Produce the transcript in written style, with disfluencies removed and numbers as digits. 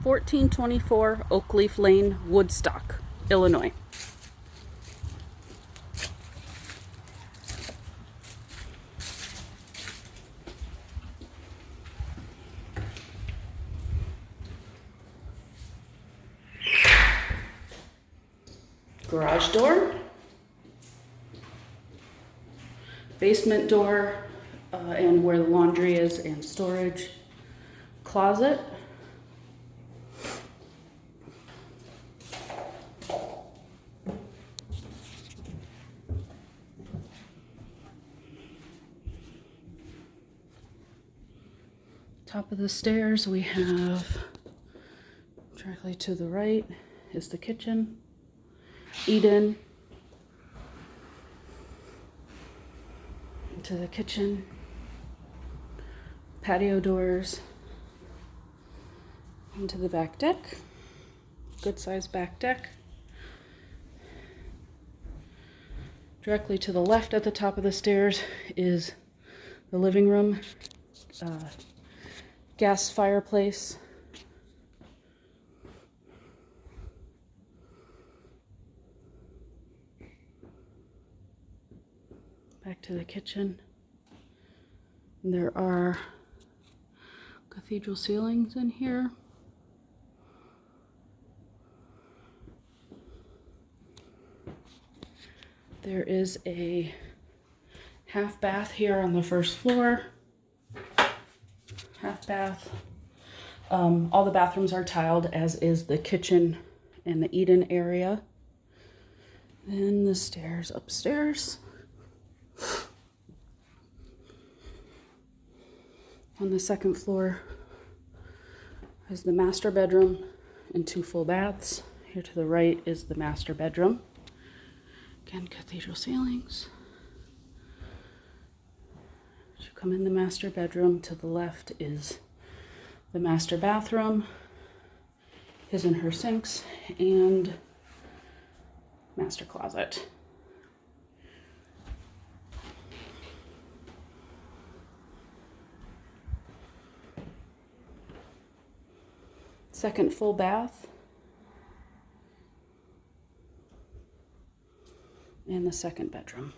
1424 Oakleaf Lane, Woodstock, Illinois. Garage door, basement door, and where the laundry is and storage, closet, top of the stairs we have, directly to the right is the kitchen, eat-in, to the kitchen, patio doors, into the back deck, good sized back deck. Directly to the left at the top of the stairs is the living room, gas fireplace, back to the kitchen. And there are cathedral ceilings in here. There is a half bath here on the first floor. Half bath. All the bathrooms are tiled, as is the kitchen and the eat-in area. Then the stairs upstairs. On the second floor is the master bedroom and 2 full baths. Here to the right is the master bedroom. Again, cathedral ceilings. As you come in the master bedroom, to the left is the master bathroom, his and her sinks, and master closet. Second full bath, and the second bedroom.